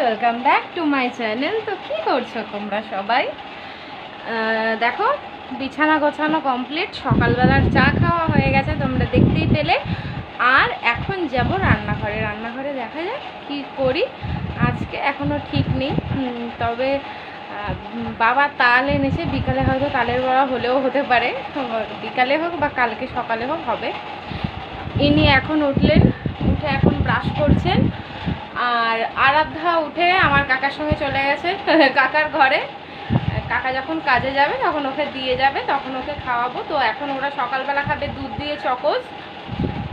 Welcome back to my channel. তো কী করছো তোমরা সবাই? দেখো, বিছানা গোছানো কমপ্লিট, সকালবেলার চা খাওয়া হয়ে গেছে, তোমরা দেখতেই পেলে। আর এখন যাব রান্নাঘরে দেখা যাক কী করি। আজকে এখনও ঠিক নেই, তবে বাবা তাল এনেছে, বিকালে হয়তো তালের বড়া হলেও হতে পারে, বিকালে হোক বা কালকে সকালে হোক হবে। ইনি এখন উঠে এখন ব্রাশ করছেন। আর আরাধ্যা উঠে আমার কাকার সঙ্গে চলে গেছে কাকার ঘরে। কাকা যখন কাজে যাবে তখন ওকে দিয়ে যাবে, তখন ওকে খাওয়াবো। তো এখন ওরা সকালবেলা খাবে দুধ দিয়ে চকোস।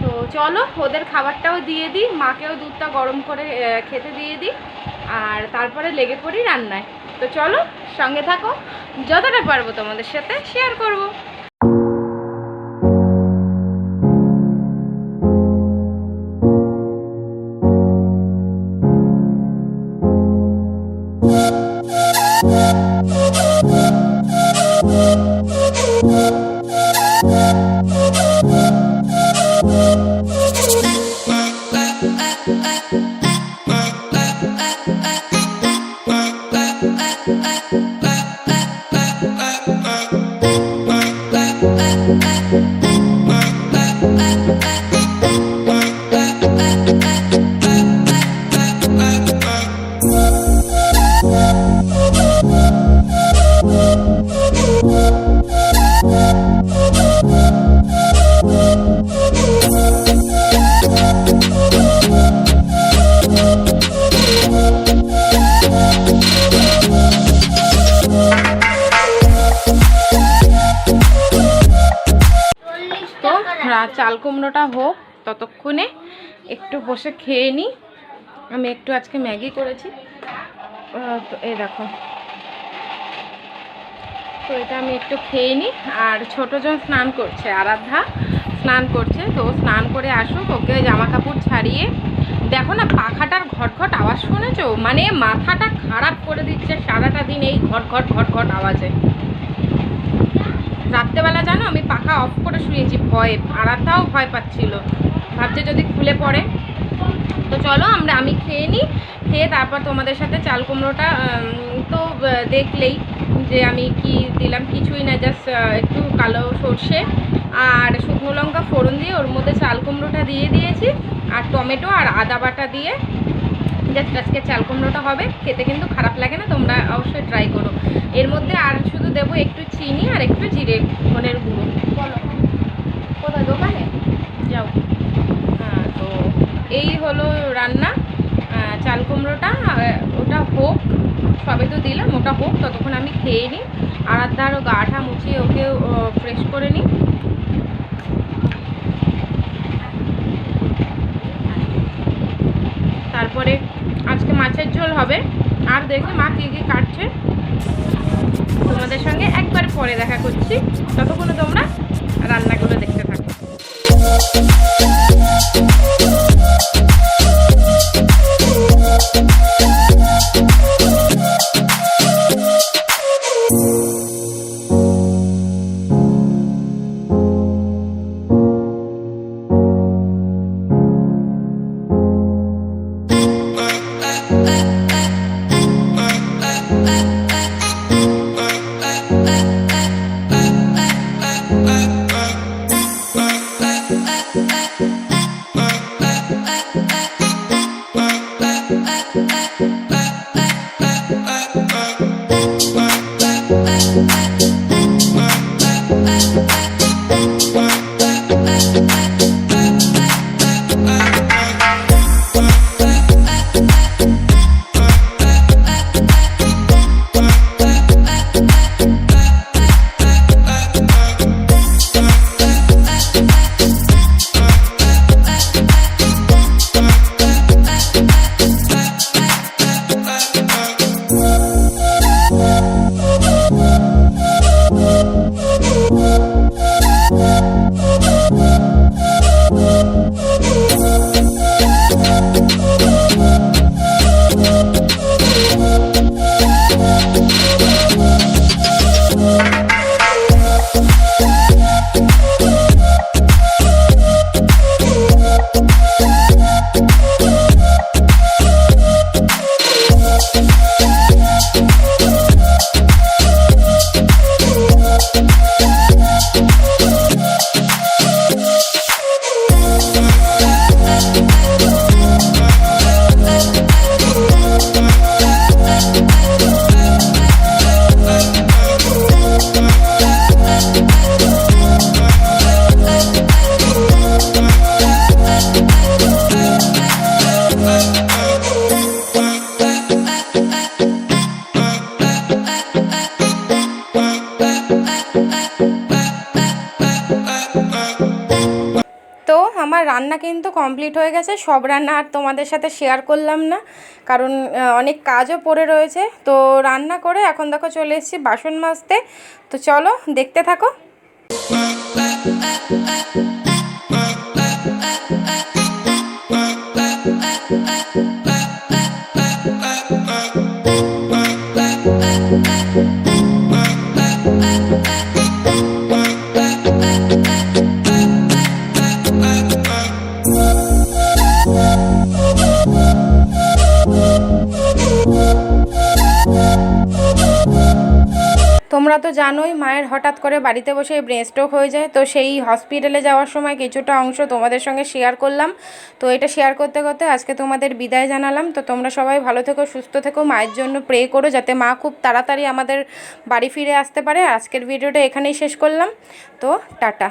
তো চলো ওদের খাবারটাও দিয়ে দিই, মাকেও দুধটা গরম করে খেতে দিয়ে দিই, আর তারপরে লেগে পড়ি রান্নায়। তো চলো সঙ্গে থাকো, যতটা পারবো তোমাদের সাথে শেয়ার করবো। চাল কুমড়োটা হোক, ততক্ষণে একটু বসে খেয়ে নিই। আমি একটু আজকে ম্যাগি করেছি, তো এই দেখো, তো এটা আমি একটু খেয়ে নিই। আর ছোটোজন স্নান করছে, আরাধ্যা স্নান করছে, তো স্নান করে আসুক, ওকে জামা কাপড় ছাড়িয়ে। দেখো না, পাখাটার ঘটঘট আওয়াজ শুনেছো? মানে মাথাটা খারাপ করে দিচ্ছে সারাটা দিন এই ঘটঘট ঘটঘট আওয়াজে। রাত্রেবেলা জানো আমি পাখা অফ করে শুয়েছি ভয়ে, আরাধ্যাও ভয় পাচ্ছিল, ভাবছে যদি খুলে পড়ে। তো চলো আমি খেয়ে নিই, খেয়ে তারপর তোমাদের সাথে চাল কুমড়োটা তো দেখলেই যে আমি কি দিলাম, কিছুই না, জাস্ট একটু কালো সর্ষে আর শুকনো লঙ্কা ফোড়ন দিয়ে ওর মধ্যে চাল কুমড়োটা দিয়ে দিয়েছি, আর টমেটো আর আদা বাটা দিয়ে জাস্ট আজকে চাল কুমড়োটা হবে। খেতে কিন্তু খারাপ লাগে না, তোমরা অবশ্যই ট্রাই করো। এর মধ্যে আর শুধু দেবো একটু চিনি আর একটু জিরে ধনের গুঁড়ো। বলো কোথায়, দোকানে যাও? হ্যাঁ, তো এই হলো রান্না। চাল কুমড়োটা ওটা হোক, সবে তো দিলাম, ওটা হোক, ততক্ষণ আমি খেয়ে নিই। আরাধ্যারও গাটা মুছিয়ে ওকে ফ্রেশ করে নিই। তারপরে আজকে মাছের ঝোল হবে। আর দেখি মা কী কী কাটছে, তোমাদের সঙ্গে একবার পরে দেখা করছি। ততক্ষণে তোমরা রান্নাগুলো দেখতে থাকো। আমার রান্না কিন্তু কমপ্লিট হয়ে গেছে। সব রান্না আর তোমাদের সাথে শেয়ার করলাম না, কারণ অনেক কাজও পড়ে রয়েছে। তো রান্না করে এখন দেখো চলে এসেছি বাসন মাজতে। তো চলো দেখতে থাকো। তোমরা তো জানোই মায়ের হঠাৎ করে বাড়িতে বসে ব্রেন স্ট্রোক হয়ে যায়। তো সেই হসপিটালে যাওয়ার সময় কিছুটা অংশ তোমাদের সঙ্গে শেয়ার করলাম। তো এটা শেয়ার করতে করতে আজকে তোমাদের বিদায় জানালাম। তো তোমরা সবাই ভালো থেকো, সুস্থ থেকো, মায়ের জন্য প্রে করো যাতে মা খুব তাড়াতাড়ি আমাদের বাড়ি ফিরে আসতে পারে। আজকের ভিডিওটা এখানেই শেষ করলাম। তো টাটা।